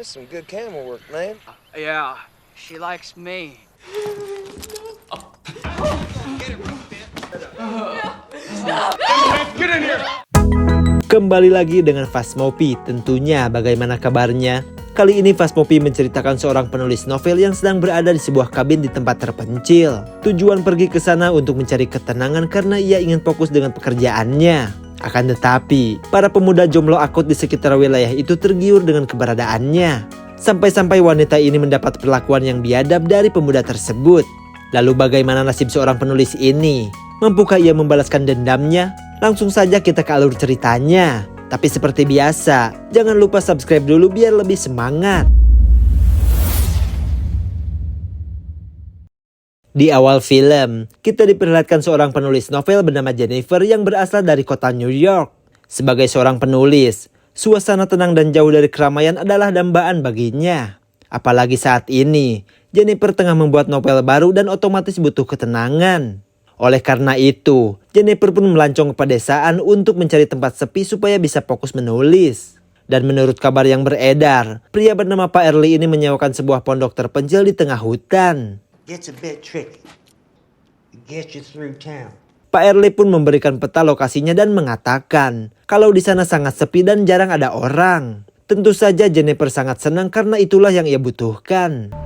That's some good camera work, man. Yeah, she likes me. Kembali lagi dengan Phasmopi, tentunya bagaimana kabarnya? Kali ini Phasmopi menceritakan seorang penulis novel yang sedang berada di sebuah kabin di tempat terpencil. Tujuan pergi ke sana untuk mencari ketenangan karena ia ingin fokus dengan pekerjaannya. Akan tetapi, para pemuda jomblo akut di sekitar wilayah itu tergiur dengan keberadaannya. Sampai-sampai wanita ini mendapat perlakuan yang biadab dari pemuda tersebut. Lalu bagaimana nasib seorang penulis ini? Mampukah ia membalaskan dendamnya? Langsung saja kita ke alur ceritanya. Tapi seperti biasa, jangan lupa subscribe dulu biar lebih semangat. Di awal film, kita diperlihatkan seorang penulis novel bernama Jennifer yang berasal dari kota New York. Sebagai seorang penulis, suasana tenang dan jauh dari keramaian adalah dambaan baginya. Apalagi saat ini, Jennifer tengah membuat novel baru dan otomatis butuh ketenangan. Oleh karena itu, Jennifer pun melancong ke pedesaan untuk mencari tempat sepi supaya bisa fokus menulis. Dan menurut kabar yang beredar, pria bernama Pak Early ini menyewakan sebuah pondok terpencil di tengah hutan. Gets a bit tricky. It gets you through town. Pak Early pun memberikan peta lokasinya dan mengatakan kalau di sana sangat sepi dan jarang ada orang. Tentu saja Jennifer sangat senang karena itulah yang ia butuhkan.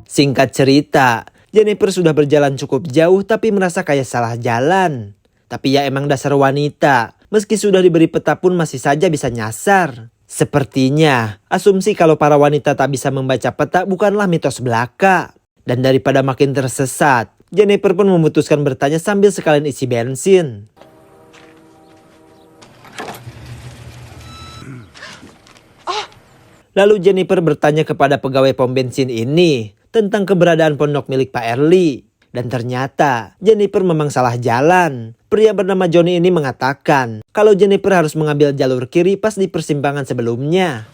Singkat cerita, Jennifer sudah berjalan cukup jauh tapi merasa kayak salah jalan. Tapi ya emang dasar wanita, meski sudah diberi peta pun masih saja bisa nyasar. Sepertinya, asumsi kalau para wanita tak bisa membaca peta bukanlah mitos belaka. Dan daripada makin tersesat, Jennifer pun memutuskan bertanya sambil sekalian isi bensin. Lalu Jennifer bertanya kepada pegawai pom bensin ini tentang keberadaan pondok milik Pak Early. Dan ternyata Jennifer memang salah jalan. Pria bernama Johnny ini mengatakan kalau Jennifer harus mengambil jalur kiri pas di persimpangan sebelumnya.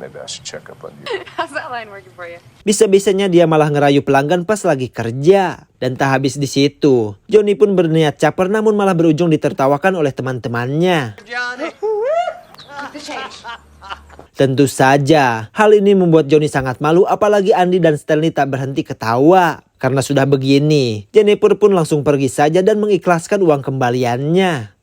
Maybe I should check up on you. How's that line working for you? Bisa-bisanya dia malah ngerayu pelanggan pas lagi kerja. Dan tak habis di situ, Johnny pun berniat caper namun malah berujung ditertawakan oleh teman-temannya. Keep the change. Tentu saja, hal ini membuat Johnny sangat malu apalagi Andy dan Stanley tak berhenti ketawa. Karena sudah begini, Jennifer pun langsung pergi saja dan mengikhlaskan uang kembaliannya.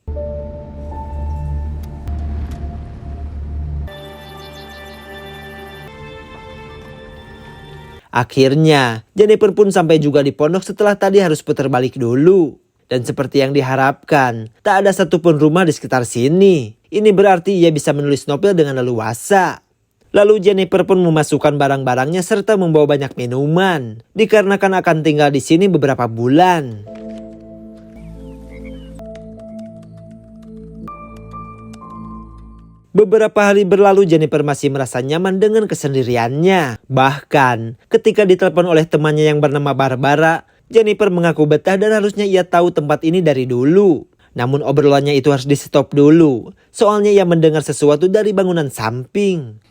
Akhirnya, Jennifer pun sampai juga di pondok setelah tadi harus putar balik dulu. Dan seperti yang diharapkan, tak ada satupun rumah di sekitar sini. Ini berarti ia bisa menulis novel dengan leluasa. Lalu Jennifer pun memasukkan barang-barangnya serta membawa banyak minuman. Dikarenakan akan tinggal di sini beberapa bulan. Beberapa hari berlalu Jennifer masih merasa nyaman dengan kesendiriannya. Bahkan ketika ditelepon oleh temannya yang bernama Barbara, Jennifer mengaku betah dan harusnya ia tahu tempat ini dari dulu. Namun obrolannya itu harus di stop dulu. Soalnya ia mendengar sesuatu dari bangunan samping.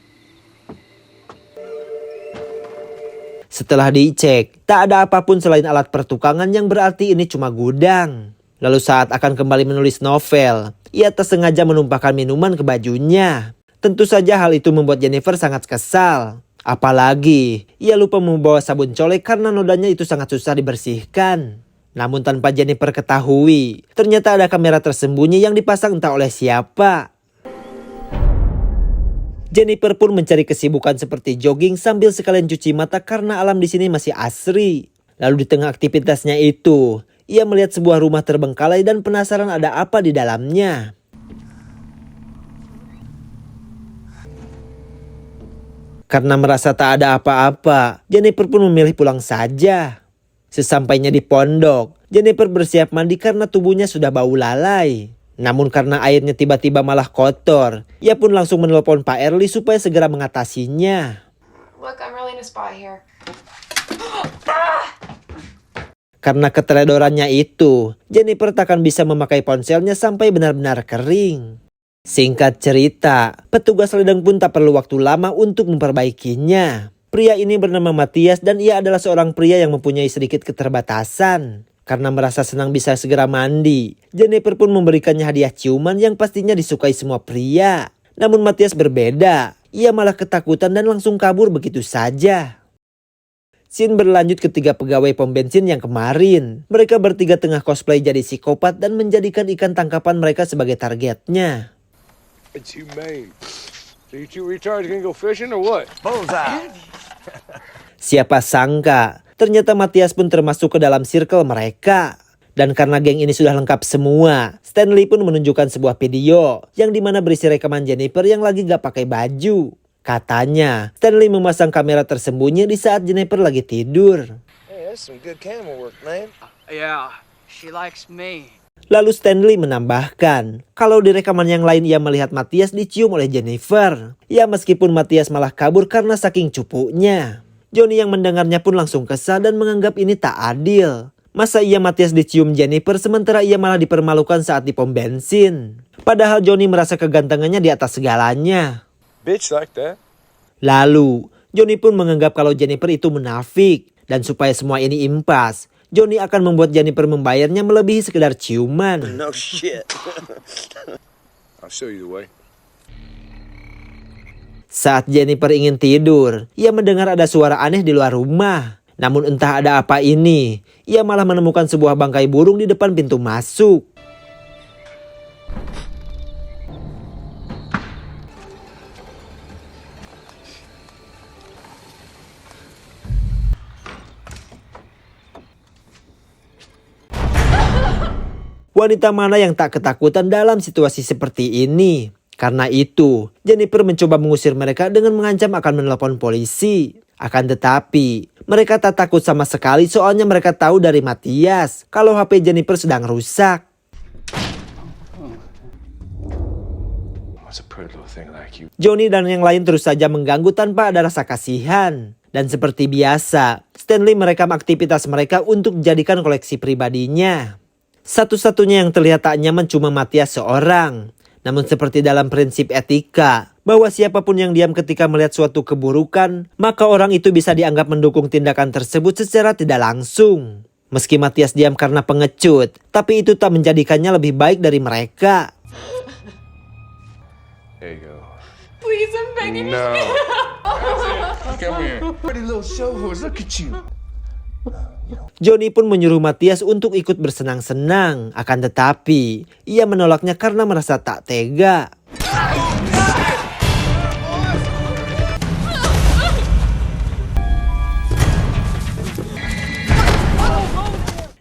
Setelah dicek, tak ada apapun selain alat pertukangan yang berarti ini cuma gudang. Lalu saat akan kembali menulis novel, ia tak sengaja menumpahkan minuman ke bajunya. Tentu saja hal itu membuat Jennifer sangat kesal. Apalagi, ia lupa membawa sabun colek karena nodanya itu sangat susah dibersihkan. Namun tanpa Jennifer ketahui, ternyata ada kamera tersembunyi yang dipasang entah oleh siapa. Jennifer pun mencari kesibukan seperti jogging sambil sekalian cuci mata karena alam di sini masih asri. Lalu di tengah aktivitasnya itu, ia melihat sebuah rumah terbengkalai dan penasaran ada apa di dalamnya. Karena merasa tak ada apa-apa, Jennifer pun memilih pulang saja. Sesampainya di pondok, Jennifer bersiap mandi karena tubuhnya sudah bau lalai. Namun karena airnya tiba-tiba malah kotor, ia pun langsung menelpon Pak Early supaya segera mengatasinya. Look, I'm really in a spot here. Karena keteledorannya itu, Jennifer tak akan bisa memakai ponselnya sampai benar-benar kering. Singkat cerita, petugas ledeng pun tak perlu waktu lama untuk memperbaikinya. Pria ini bernama Matthias dan ia adalah seorang pria yang mempunyai sedikit keterbatasan. Karena merasa senang bisa segera mandi, Jennifer pun memberikannya hadiah ciuman yang pastinya disukai semua pria. Namun Matias berbeda, ia malah ketakutan dan langsung kabur begitu saja. Scene berlanjut ketika pegawai pom bensin yang kemarin. Mereka bertiga tengah cosplay jadi psikopat dan menjadikan ikan tangkapan mereka sebagai targetnya. What you mean? So you two retards gonna go fishing or what? Bullseye. Siapa sangka, ternyata Matias pun termasuk ke dalam circle mereka. Dan karena geng ini sudah lengkap semua, Stanley pun menunjukkan sebuah video yang dimana berisi rekaman Jennifer yang lagi gak pakai baju. Katanya, Stanley memasang kamera tersembunyi di saat Jennifer lagi tidur. Hey, that's some good camera work, man. Yeah, she likes me. Lalu Stanley menambahkan, kalau di rekaman yang lain ia melihat Matias dicium oleh Jennifer. Ya meskipun Matias malah kabur karena saking cupunya. Johnny yang mendengarnya pun langsung kesal dan menganggap ini tak adil. Masa iya Matias dicium Jennifer sementara ia malah dipermalukan saat di pom bensin. Padahal Johnny merasa kegantengannya di atas segalanya. Bitch like that. Lalu, Johnny pun menganggap kalau Jennifer itu munafik. Dan supaya semua ini impas, Johnny akan membuat Jennifer membayarnya melebihi sekedar ciuman. No shit. I'll show you the way. Saat Jennifer ingin tidur, ia mendengar ada suara aneh di luar rumah. Namun entah ada apa ini, ia malah menemukan sebuah bangkai burung di depan pintu masuk. Wanita mana yang tak ketakutan dalam situasi seperti ini? Karena itu, Jennifer mencoba mengusir mereka dengan mengancam akan menelpon polisi. Akan tetapi, mereka tak takut sama sekali soalnya mereka tahu dari Matias kalau HP Jennifer sedang rusak. What's a pretty little thing like you? Johnny dan yang lain terus saja mengganggu tanpa ada rasa kasihan. Dan seperti biasa, Stanley merekam aktivitas mereka untuk dijadikan koleksi pribadinya. Satu-satunya yang terlihat tak nyaman cuma Matias seorang. Namun seperti dalam prinsip etika, bahwa siapapun yang diam ketika melihat suatu keburukan, maka orang itu bisa dianggap mendukung tindakan tersebut secara tidak langsung. Meski Matias diam karena pengecut, tapi itu tak menjadikannya lebih baik dari mereka. There you go. Please, I'm begging you. No. Come here. Pretty little show horse. Look at you. Johnny pun menyuruh Matias untuk ikut bersenang-senang. Akan tetapi, ia menolaknya karena merasa tak tega.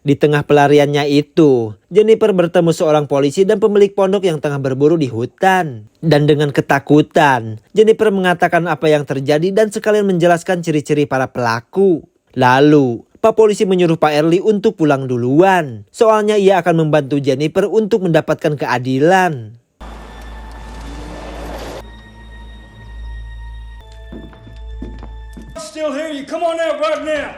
Di tengah pelariannya itu, Jennifer bertemu seorang polisi dan pemilik pondok yang tengah berburu di hutan. Dan dengan ketakutan, Jennifer mengatakan apa yang terjadi dan sekalian menjelaskan ciri-ciri para pelaku. Lalu, Pak polisi menyuruh Pak Early untuk pulang duluan. Soalnya ia akan membantu Jennifer untuk mendapatkan keadilan. Still here, you come on out right now.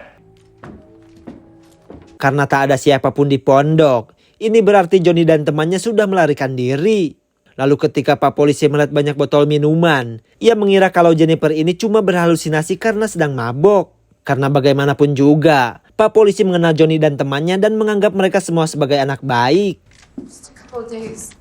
Karena tak ada siapapun di pondok, ini berarti Johnny dan temannya sudah melarikan diri. Lalu ketika Pak polisi melihat banyak botol minuman, ia mengira kalau Jennifer ini cuma berhalusinasi karena sedang mabok. Karena bagaimanapun juga, Pak polisi mengenal Johnny dan temannya dan menganggap mereka semua sebagai anak baik. Just a couple of days.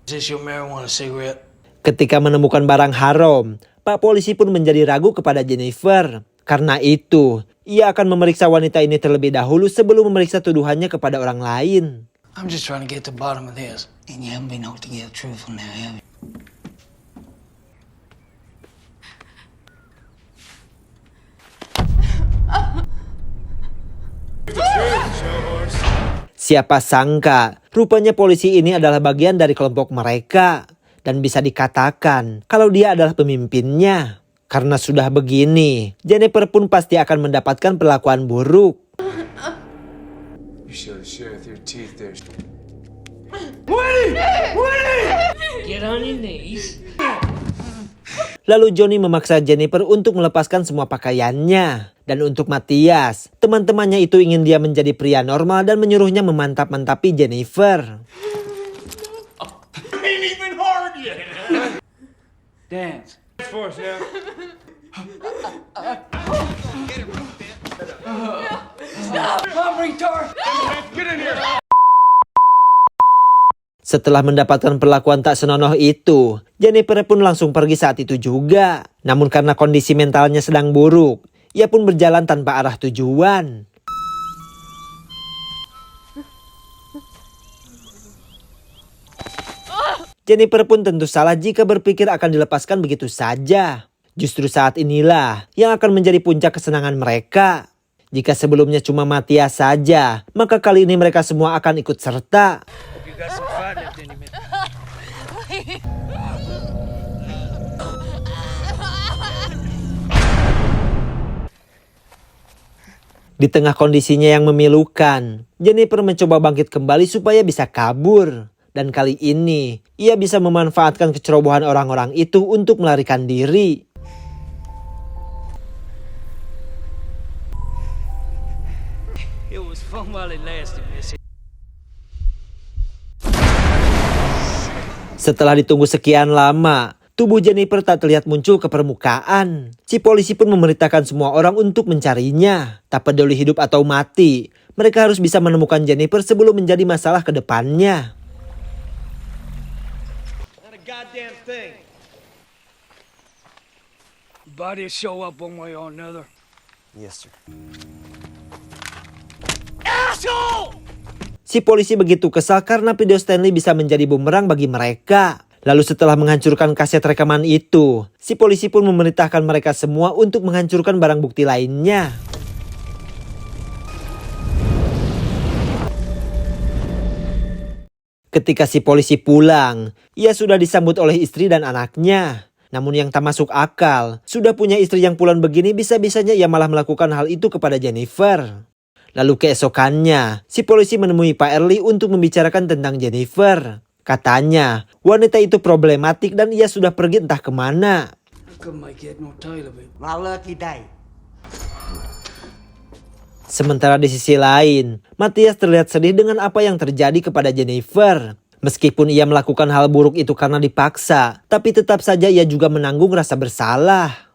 Is this your marijuana cigarette? Ketika menemukan barang haram, Pak polisi pun menjadi ragu kepada Jennifer. Karena itu, ia akan memeriksa wanita ini terlebih dahulu sebelum memeriksa tuduhannya kepada orang lain. I'm just trying to get to the bottom of this. And you haven't been able to get truthful now, have you? Siapa sangka, rupanya polisi ini adalah bagian dari kelompok mereka. Dan bisa dikatakan kalau dia adalah pemimpinnya. Karena sudah begini, Jennifer pun pasti akan mendapatkan perlakuan buruk. You should have shared with your teeth there. Get on your knees. Lalu Johnny memaksa Jennifer untuk melepaskan semua pakaiannya. Dan untuk Matias, teman-temannya itu ingin dia menjadi pria normal dan menyuruhnya memantap-mantapi Jennifer. Ain't even hard yet. Dance. For us now. Setelah mendapatkan perlakuan tak senonoh itu, Jennifer pun langsung pergi saat itu juga. Namun karena kondisi mentalnya sedang buruk, ia pun berjalan tanpa arah tujuan. Jennifer pun tentu salah jika berpikir akan dilepaskan begitu saja. Justru saat inilah yang akan menjadi puncak kesenangan mereka. Jika sebelumnya cuma Matthias saja, maka kali ini mereka semua akan ikut serta. Di tengah kondisinya yang memilukan, Jennifer mencoba bangkit kembali supaya bisa kabur. Dan kali ini, ia bisa memanfaatkan kecerobohan orang-orang itu untuk melarikan diri. It was fun while it lasted, Missy. Setelah ditunggu sekian lama, tubuh Jennifer tak terlihat muncul ke permukaan. Si polisi pun memerintahkan semua orang untuk mencarinya. Tak peduli hidup atau mati, mereka harus bisa menemukan Jennifer sebelum menjadi masalah ke depannya. Bodies show up one way or another. Yes, sir. Si polisi begitu kesal karena video Stanley bisa menjadi bumerang bagi mereka. Lalu setelah menghancurkan kaset rekaman itu, si polisi pun memerintahkan mereka semua untuk menghancurkan barang bukti lainnya. Ketika si polisi pulang, ia sudah disambut oleh istri dan anaknya. Namun yang tak masuk akal, sudah punya istri yang pulang begini bisa-bisanya ia malah melakukan hal itu kepada Jennifer. Lalu keesokannya, si polisi menemui Pak Early untuk membicarakan tentang Jennifer. Katanya, wanita itu problematik dan ia sudah pergi entah kemana. My lucky day. Sementara di sisi lain, Matthias terlihat sedih dengan apa yang terjadi kepada Jennifer. Meskipun ia melakukan hal buruk itu karena dipaksa, tapi tetap saja ia juga menanggung rasa bersalah.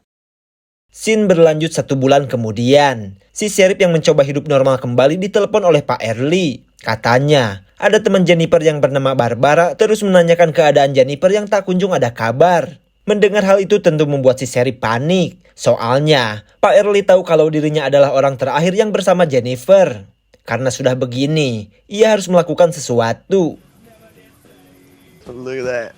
Scene berlanjut 1 bulan kemudian. Si sheriff yang mencoba hidup normal kembali ditelepon oleh Pak Early. Katanya, ada teman Jennifer yang bernama Barbara terus menanyakan keadaan Jennifer yang tak kunjung ada kabar. Mendengar hal itu tentu membuat si sheriff panik. Soalnya, Pak Early tahu kalau dirinya adalah orang terakhir yang bersama Jennifer. Karena sudah begini, ia harus melakukan sesuatu. Look at that.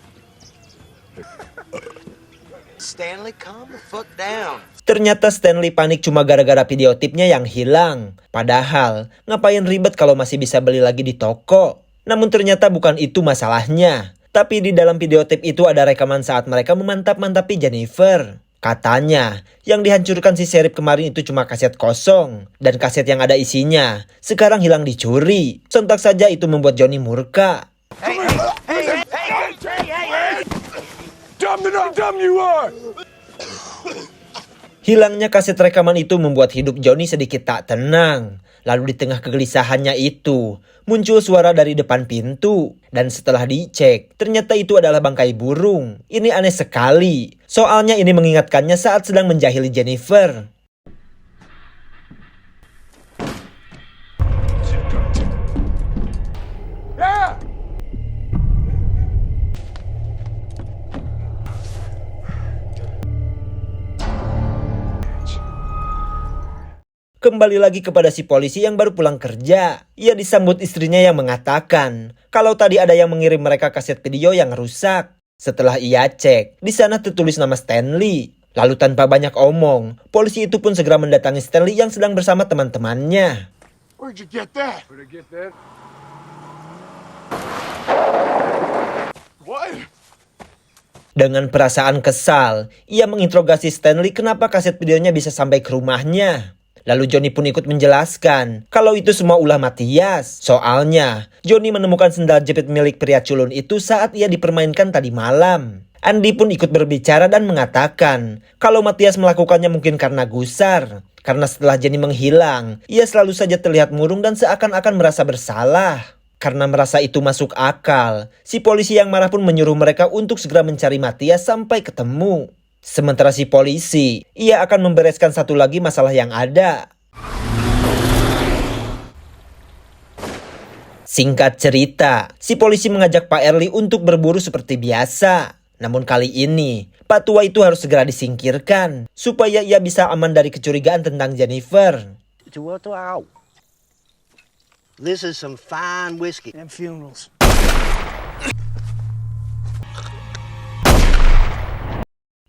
Stanley, calm the fuck down. Ternyata Stanley panik cuma gara-gara videotipnya yang hilang. Padahal, ngapain ribet kalau masih bisa beli lagi di toko? Namun ternyata bukan itu masalahnya. Tapi di dalam videotip itu ada rekaman saat mereka memantap-mantapi Jennifer. Katanya, yang dihancurkan si sheriff kemarin itu cuma kaset kosong. Dan kaset yang ada isinya, sekarang hilang dicuri. Sontak saja itu membuat Johnny murka. Dumb you are! Hilangnya kaset rekaman itu membuat hidup Johnny sedikit tak tenang. Lalu di tengah kegelisahannya itu, muncul suara dari depan pintu. Dan setelah dicek, ternyata itu adalah bangkai burung. Ini aneh sekali. Soalnya ini mengingatkannya saat sedang menjahili Jennifer. Kembali lagi kepada si polisi yang baru pulang kerja. Ia disambut istrinya yang mengatakan kalau tadi ada yang mengirim mereka kaset video yang rusak. Setelah ia cek, di sana tertulis nama Stanley. Lalu tanpa banyak omong, polisi itu pun segera mendatangi Stanley yang sedang bersama teman-temannya. Where'd you get that? Where'd I get that? What? Dengan perasaan kesal, ia menginterogasi Stanley kenapa kaset videonya bisa sampai ke rumahnya. Lalu Johnny pun ikut menjelaskan kalau itu semua ulah Matthias. Soalnya, Johnny menemukan sendal jepit milik pria culun itu saat ia dipermainkan tadi malam. Andy pun ikut berbicara dan mengatakan kalau Matthias melakukannya mungkin karena gusar. Karena setelah Jenny menghilang, ia selalu saja terlihat murung dan seakan-akan merasa bersalah. Karena merasa itu masuk akal, si polisi yang marah pun menyuruh mereka untuk segera mencari Matthias sampai ketemu. Sementara si polisi, ia akan membereskan satu lagi masalah yang ada. Singkat cerita, si polisi mengajak Pak Early untuk berburu seperti biasa. Namun kali ini, Pak tua itu harus segera disingkirkan supaya ia bisa aman dari kecurigaan tentang Jennifer. This is some fine whiskey. And funerals.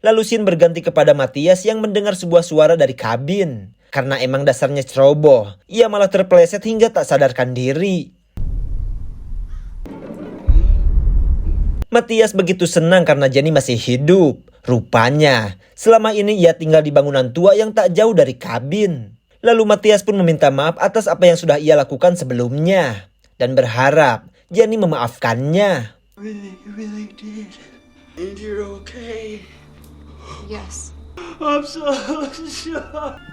Lalu scene berganti kepada Matias yang mendengar sebuah suara dari kabin. Karena emang dasarnya ceroboh, ia malah terpeleset hingga tak sadarkan diri. Matias begitu senang karena Jenny masih hidup. Rupanya, selama ini ia tinggal di bangunan tua yang tak jauh dari kabin. Lalu Matias pun meminta maaf atas apa yang sudah ia lakukan sebelumnya. Dan berharap Jenny memaafkannya. Really did. And you're okay. Yes. I'm so shocked.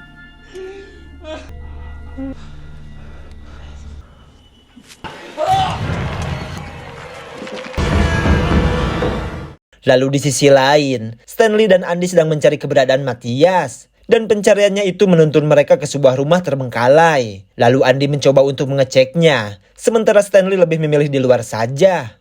Lalu di sisi lain, Stanley dan Andy sedang mencari keberadaan Matias. Dan pencariannya itu menuntun mereka ke sebuah rumah terbengkalai. Lalu Andy mencoba untuk mengeceknya, sementara Stanley lebih memilih di luar saja.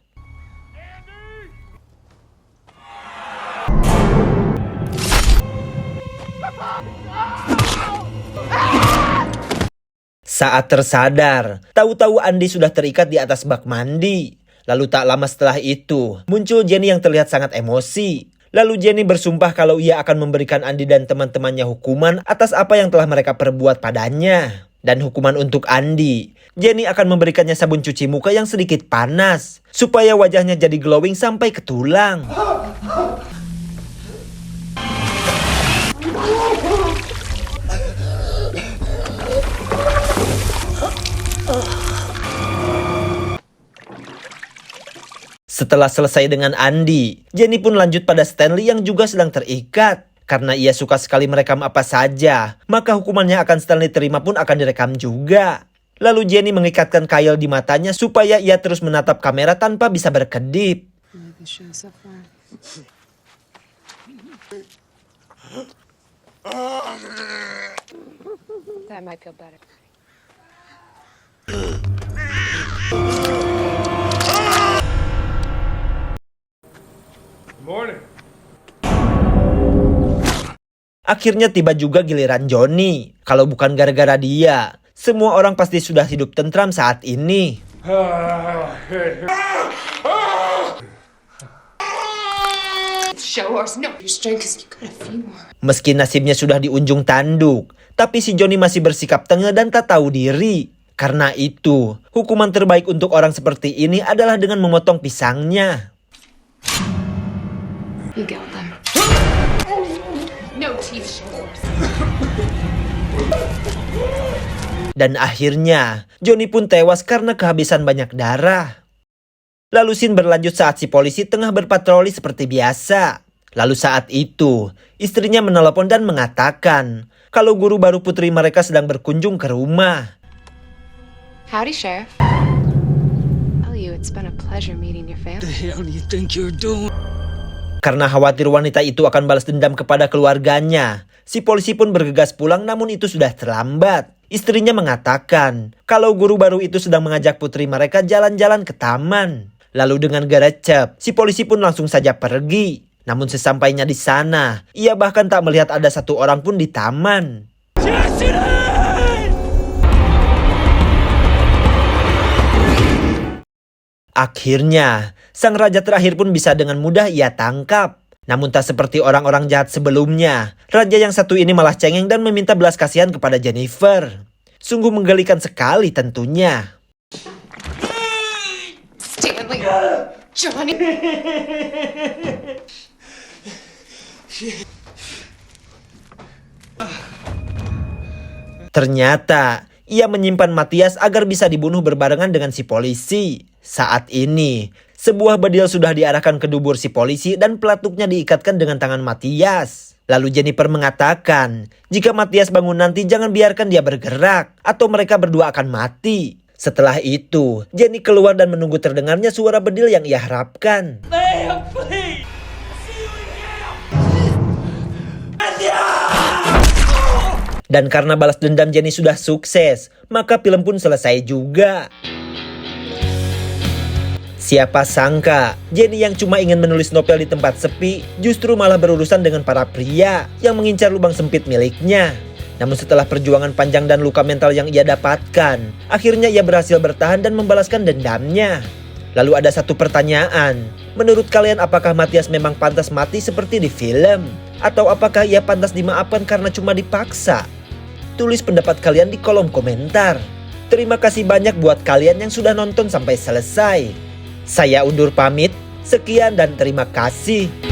Saat tersadar, tahu-tahu Andy sudah terikat di atas bak mandi. Lalu tak lama setelah itu, muncul Jenny yang terlihat sangat emosi. Lalu Jenny bersumpah kalau ia akan memberikan Andy dan teman-temannya hukuman atas apa yang telah mereka perbuat padanya. Dan hukuman untuk Andy, Jenny akan memberikannya sabun cuci muka yang sedikit panas, supaya wajahnya jadi glowing sampai ke tulang. Setelah selesai dengan Andy, Jenny pun lanjut pada Stanley yang juga sedang terikat. Karena ia suka sekali merekam apa saja, maka hukumannya akan Stanley terima pun akan direkam juga. Lalu Jenny mengikatkan kail di matanya supaya ia terus menatap kamera tanpa bisa berkedip. That might feel better. Morning. Akhirnya tiba juga giliran Johnny. Kalau bukan gara-gara dia, semua orang pasti sudah hidup tentram saat ini. Show us. No, you're strong because you got a few more. Meski nasibnya sudah di ujung tanduk, tapi si Johnny masih bersikap tengah dan tak tahu diri. Karena itu, hukuman terbaik untuk orang seperti ini adalah dengan memotong pisangnya. You get them. No teeth, show us. Dan akhirnya, Johnny pun tewas karena kehabisan banyak darah. Lalu scene berlanjut saat si polisi tengah berpatroli seperti biasa. Lalu saat itu, istrinya menelepon dan mengatakan kalau guru baru putri mereka sedang berkunjung ke rumah. Howdy, Sheriff. Tell you, it's been a pleasure meeting your What the family. hell do you think you're doing? Karena khawatir wanita itu akan balas dendam kepada keluarganya, si polisi pun bergegas pulang namun itu sudah terlambat. Istrinya mengatakan kalau guru baru itu sedang mengajak putri mereka jalan-jalan ke taman. Lalu dengan gercep, si polisi pun langsung saja pergi. Namun sesampainya di sana, ia bahkan tak melihat ada satu orang pun di taman. Akhirnya, sang raja terakhir pun bisa dengan mudah ia tangkap. Namun tak seperti orang-orang jahat sebelumnya, raja yang satu ini malah cengeng dan meminta belas kasihan kepada Jennifer. Sungguh menggelikan sekali tentunya. Stanley. Johnny. Ternyata, ia menyimpan Matias agar bisa dibunuh berbarengan dengan si polisi. Saat ini, sebuah bedil sudah diarahkan ke dubur si polisi dan pelatuknya diikatkan dengan tangan Matias. Lalu Jennifer mengatakan, jika Matias bangun nanti jangan biarkan dia bergerak atau mereka berdua akan mati. Setelah itu, Jenny keluar dan menunggu terdengarnya suara bedil yang ia harapkan. Dan karena balas dendam Jenny sudah sukses, maka film pun selesai juga. Siapa sangka, Jenny yang cuma ingin menulis novel di tempat sepi, justru malah berurusan dengan para pria yang mengincar lubang sempit miliknya. Namun setelah perjuangan panjang dan luka mental yang ia dapatkan, akhirnya ia berhasil bertahan dan membalaskan dendamnya. Lalu ada satu pertanyaan, menurut kalian apakah Matias memang pantas mati seperti di film? Atau apakah ia pantas dimaafkan karena cuma dipaksa? Tulis pendapat kalian di kolom komentar. Terima kasih banyak buat kalian yang sudah nonton sampai selesai. Saya undur pamit, sekian dan terima kasih.